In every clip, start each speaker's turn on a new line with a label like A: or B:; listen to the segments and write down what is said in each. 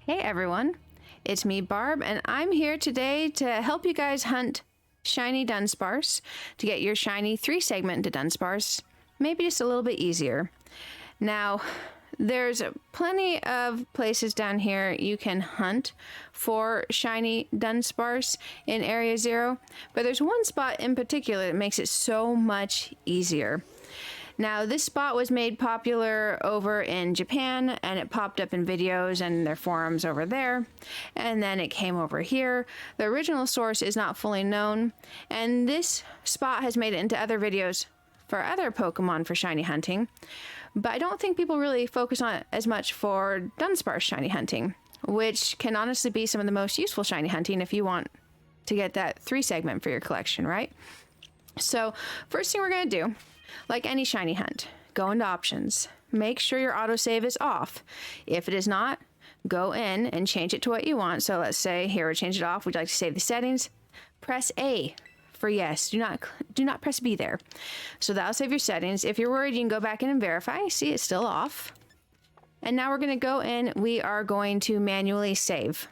A: Hey everyone, it's me Barb, and I'm here today to help you guys hunt shiny Dunsparce to get your shiny 3-segment Dudunsparce maybe just a little bit easier. Now, there's plenty of places down here you can hunt for shiny Dunsparce in Area 0, but there's one spot in particular that makes it so much easier. Now, this spot was made popular over in Japan, and it popped up in videos and their forums over there, and then it came over here. The original source is not fully known, and this spot has made it into other videos for other Pokemon for shiny hunting, but I don't think people really focus on it as much for Dunsparce shiny hunting, which can honestly be some of the most useful shiny hunting if you want to get that 3-segment for your collection, right? So, first thing we're going to do, like any shiny hunt, go into options. Make sure your autosave is off. If it is not, go in and change it to what you want. So let's say here we change it off. Would you like to save the settings? Press A for yes. Do not press B there. So that'll save your settings. If you're worried, you can go back in and verify. See, it's still off. And now we're going to go in. We are going to manually save.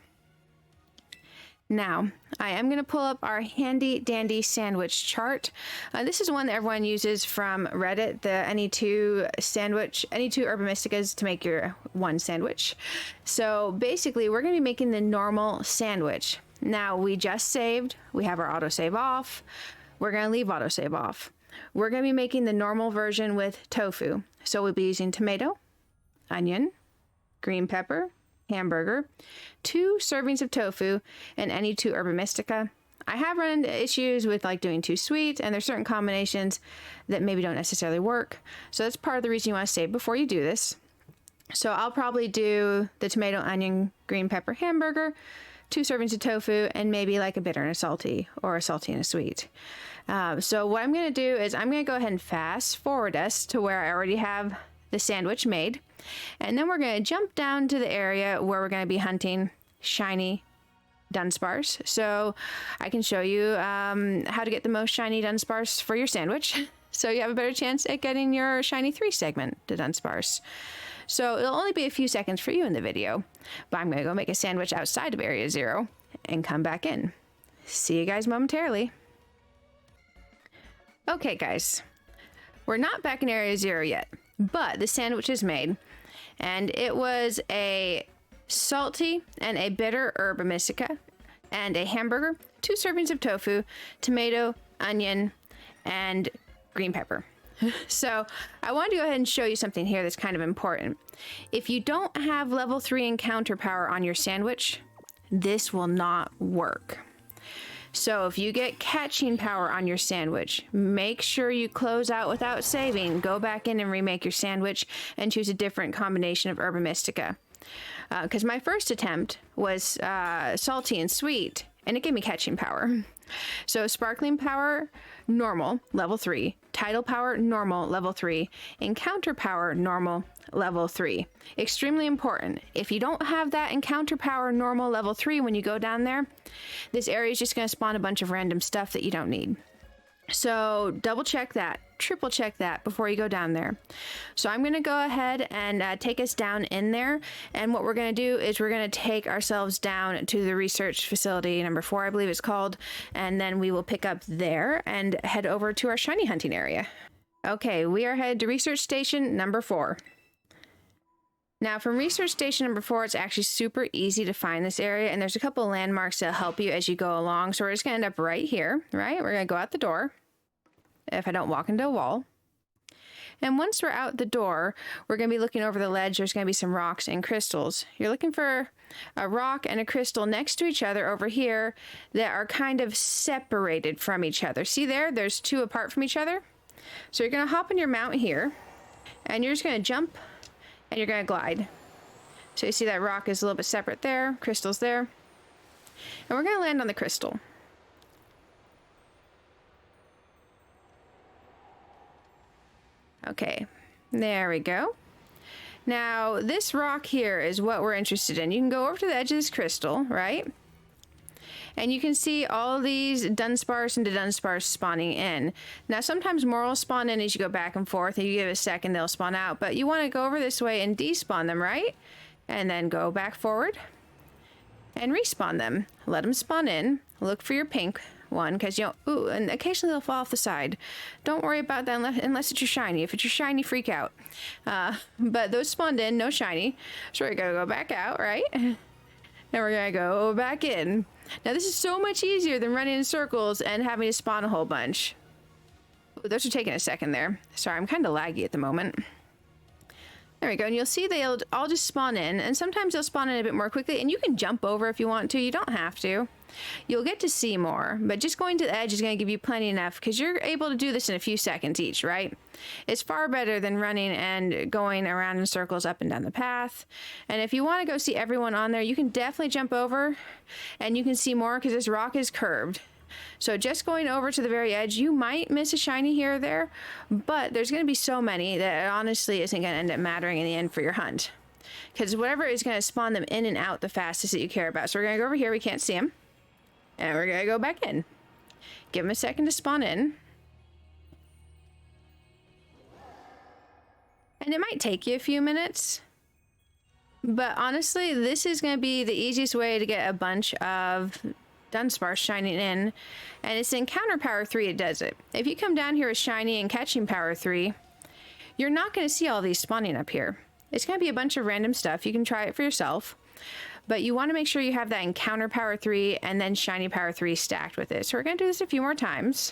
A: Now, I am going to pull up our handy dandy sandwich chart. This is one that everyone uses from Reddit, the any two Herba Mysticas to make your one sandwich. So basically, we're going to be making the normal sandwich. Now, we just saved. We have our autosave off. We're going to leave autosave off. We're going to be making the normal version with tofu. So we'll be using tomato, onion, green pepper, hamburger, 2 servings of tofu, and any 2 Herba Mystica. I have run into issues with like doing too sweet, and there's certain combinations that maybe don't necessarily work. So that's part of the reason you want to save before you do this. So I'll probably do the tomato, onion, green pepper hamburger, 2 servings of tofu, and maybe like a bitter and a salty, or a salty and a sweet. So what I'm going to do is I'm going to go ahead and fast forward us to where I already have the sandwich made. And then we're going to jump down to the area where we're going to be hunting shiny Dunsparce. So I can show you how to get the most shiny Dunsparce for your sandwich. So you have a better chance at getting your shiny 3-segment Dudunsparce. So it'll only be a few seconds for you in the video, but I'm going to go make a sandwich outside of Area 0 and come back in. See you guys momentarily. Okay guys, we're not back in Area 0 yet, but the sandwich is made, and it was a salty and a bitter Herba Mystica, and a hamburger, 2 servings of tofu, tomato, onion, and green pepper. So I wanted to go ahead and show you something here that's kind of important. If you don't have level 3 encounter power on your sandwich, this will not work. So if you get catching power on your sandwich, make sure you close out without saving, go back in and remake your sandwich, and choose a different combination of Herba Mystica. Because my first attempt was salty and sweet, and it gave me catching power. So sparkling power, normal, level 3. Tidal power, normal, level 3. Encounter power, normal, level 3. Extremely important. If you don't have that encounter power, normal, level 3 when you go down there, this area is just going to spawn a bunch of random stuff that you don't need. So double check that, triple check that before you go down there. So I'm going to go ahead and take us down in there. And what we're going to do is we're going to take ourselves down to the research facility number 4, I believe it's called. And then we will pick up there and head over to our shiny hunting area. Okay, we are headed to research station number 4. Now from research station number 4, it's actually super easy to find this area, and there's a couple of landmarks that'll help you as you go along. So we're just going to end up right here, right? We're going to go out the door, if I don't walk into a wall. And once we're out the door, we're going to be looking over the ledge. There's going to be some rocks and crystals. You're looking for a rock and a crystal next to each other over here that are kind of separated from each other. See there? There's 2 apart from each other. So you're going to hop on your mount here, and you're just going to jump, and you're going to glide. So you see that rock is a little bit separate there, crystal's there. And we're going to land on the crystal. Okay, there we go. Now, this rock here is what we're interested in. You can go over to the edge of this crystal, right? And you can see all these Dunsparce and Dudunsparce spawning in. Now, sometimes more will spawn in as you go back and forth. If you give it a second, they'll spawn out. But you want to go over this way and despawn them, right? And then go back forward. and respawn them. Let them spawn in. Look for your pink one, because ooh, and occasionally they'll fall off the side. Don't worry about that unless it's your shiny. If it's your shiny, freak out. But those spawned in, no shiny. So we're gonna go back out, right? And we're gonna go back in. Now this is so much easier than running in circles and having to spawn a whole bunch. Ooh, those are taking a second there. Sorry, I'm kind of laggy at the moment. There we go, and you'll see they'll all just spawn in, and sometimes they'll spawn in a bit more quickly, and you can jump over if you want to. You don't have to. You'll get to see more, but just going to the edge is going to give you plenty enough, because you're able to do this in a few seconds each, right? It's far better than running and going around in circles up and down the path. And if you want to go see everyone on there, you can definitely jump over, and you can see more, because this rock is curved. So just going over to the very edge, you might miss a shiny here or there, but there's going to be so many that it honestly isn't going to end up mattering in the end for your hunt. Because whatever is going to spawn them in and out the fastest that you care about. So we're going to go over here, we can't see them. And we're going to go back in. Give them a second to spawn in. And it might take you a few minutes. But honestly, this is going to be the easiest way to get a bunch of Dunsparce shining in, and it's in Encounter Power 3 it does it. If you come down here with Shiny and Catching Power 3, you're not going to see all these spawning up here. It's going to be a bunch of random stuff. You can try it for yourself, but you want to make sure you have that Encounter Power 3 and then Shiny Power 3 stacked with it. So we're going to do this a few more times.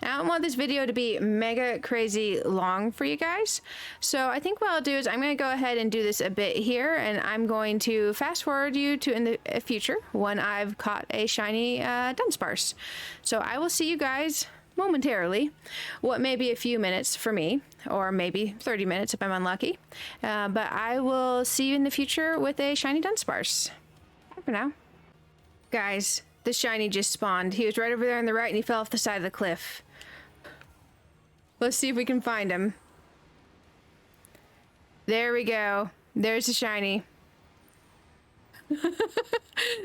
A: I don't want this video to be mega crazy long for you guys. So I think what I'll do is I'm going to go ahead and do this a bit here, and I'm going to fast forward you to in the future when I've caught a shiny Dunsparce. So I will see you guys momentarily, what may be a few minutes for me, or maybe 30 minutes if I'm unlucky. But I will see you in the future with a shiny Dunsparce. Bye for now. Guys, the shiny just spawned. He was right over there on the right and he fell off the side of the cliff. Let's see if we can find him. There we go. There's the shiny.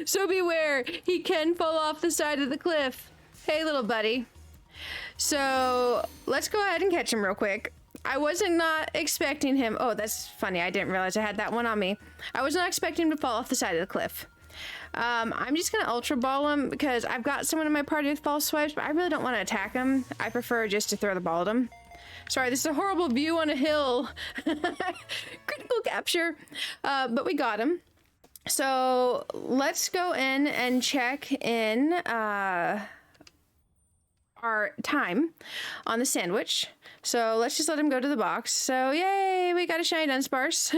A: So beware, he can fall off the side of the cliff. Hey, little buddy. So let's go ahead and catch him real quick. I wasn't not expecting him. Oh, that's funny. I didn't realize I had that one on me. I was not expecting him to fall off the side of the cliff. I'm just gonna ultra ball him because I've got someone in my party with false swipes, but I really don't want to attack him. I prefer just to throw the ball at him. Sorry, this is a horrible view on a hill. Critical capture. But we got him. So let's go in and check in our time on the sandwich. So let's just let him go to the box. So yay, we got a shiny Dunsparce.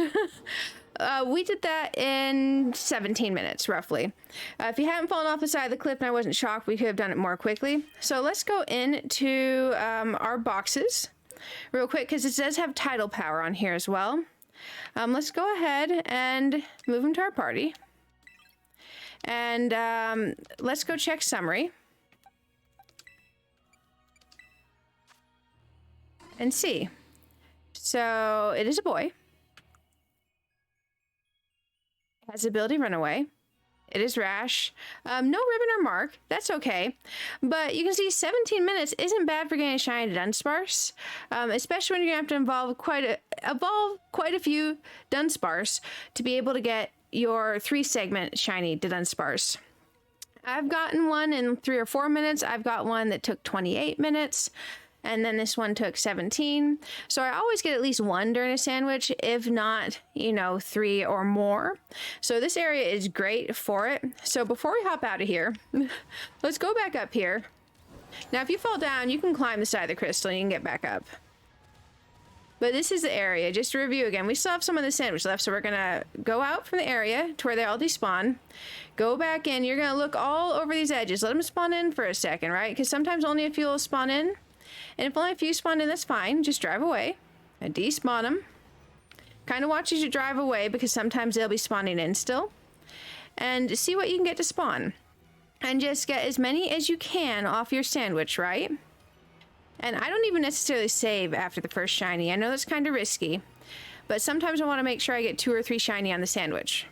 A: We did that in 17 minutes, roughly. If you hadn't fallen off the side of the cliff and I wasn't shocked, we could have done it more quickly. So let's go into our boxes real quick, because it does have tidal power on here as well. Let's go ahead and move them to our party. And let's go check summary. And see. So it is a boy. Has ability runaway. It is rash. No ribbon or mark. That's okay. But you can see 17 minutes isn't bad for getting a shiny Dunsparce. Especially when you're going to have to evolve quite a few Dunsparce to be able to get your 3-segment shiny Dunsparce. I've gotten one in 3 or 4 minutes. I've got one that took 28 minutes. And then this one took 17. So I always get at least one during a sandwich, if not, 3 or more. So this area is great for it. So before we hop out of here, let's go back up here. Now, if you fall down, you can climb the side of the crystal and you can get back up. But this is the area. Just to review again, we still have some of the sandwich left, so we're going to go out from the area to where they all despawn. Go back in. You're going to look all over these edges. Let them spawn in for a second, right? Because sometimes only a few will spawn in. And if only a few spawn in, that's fine. Just drive away and despawn them. Kind of watch as you drive away, because sometimes they'll be spawning in still. And see what you can get to spawn. And just get as many as you can off your sandwich, right? And I don't even necessarily save after the first shiny. I know that's kind of risky. But sometimes I want to make sure I get 2 or 3 shiny on the sandwich.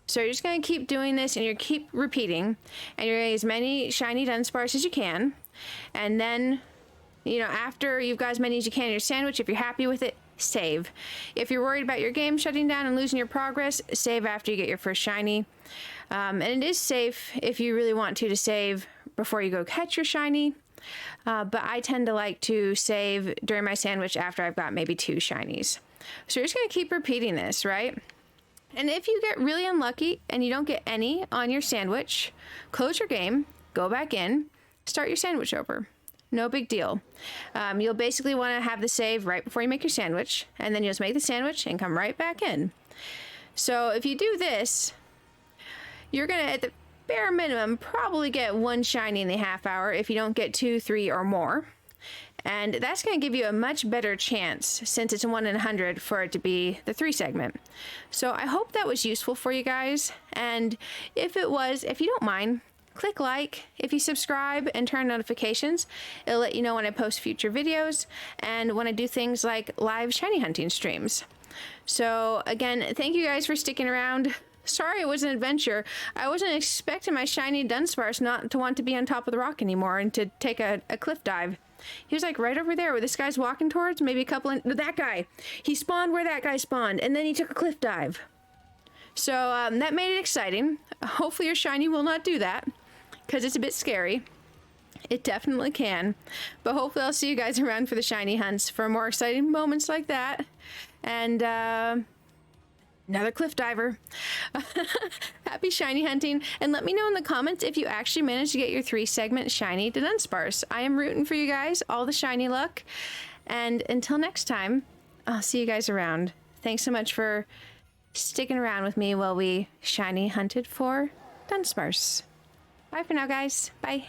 A: So you're just going to keep doing this, and you keep repeating. And you're going to get as many shiny Dunsparce as you can. And then You know, after you've got as many as you can in your sandwich, if you're happy with it, save. If you're worried about your game shutting down and losing your progress, save after you get your first shiny. And it is safe if you really want to save before you go catch your shiny. But I tend to like to save during my sandwich after I've got maybe 2 shinies. So you're just going to keep repeating this, right? And if you get really unlucky and you don't get any on your sandwich, close your game, go back in, start your sandwich over. No big deal. You'll basically want to have the save right before you make your sandwich, and then you'll just make the sandwich and come right back in. So if you do this, you're going to, at the bare minimum, probably get 1 shiny in the half hour if you don't get 2, 3, or more. And that's going to give you a much better chance, since it's a 1 in 100, for it to be the 3 segment. So I hope that was useful for you guys. And if it was, if you don't mind, click like. If you subscribe and turn notifications, it'll let you know when I post future videos and when I do things like live shiny hunting streams. So again, thank you guys for sticking around. Sorry it was an adventure. I wasn't expecting my shiny Dunsparce not to want to be on top of the rock anymore and to take a cliff dive. He was like right over there where this guy's walking towards, maybe a couple in, that guy. He spawned where that guy spawned, and then he took a cliff dive. So that made it exciting. Hopefully your shiny will not do that, because it's a bit scary. It definitely can. But hopefully I'll see you guys around for the shiny hunts for more exciting moments like that. And another cliff diver. Happy shiny hunting. And let me know in the comments if you actually managed to get your 3-segment shiny Dudunsparce. I am rooting for you guys. All the shiny luck. And until next time, I'll see you guys around. Thanks so much for sticking around with me while we shiny hunted for Dunsparce. Bye for now, guys. Bye.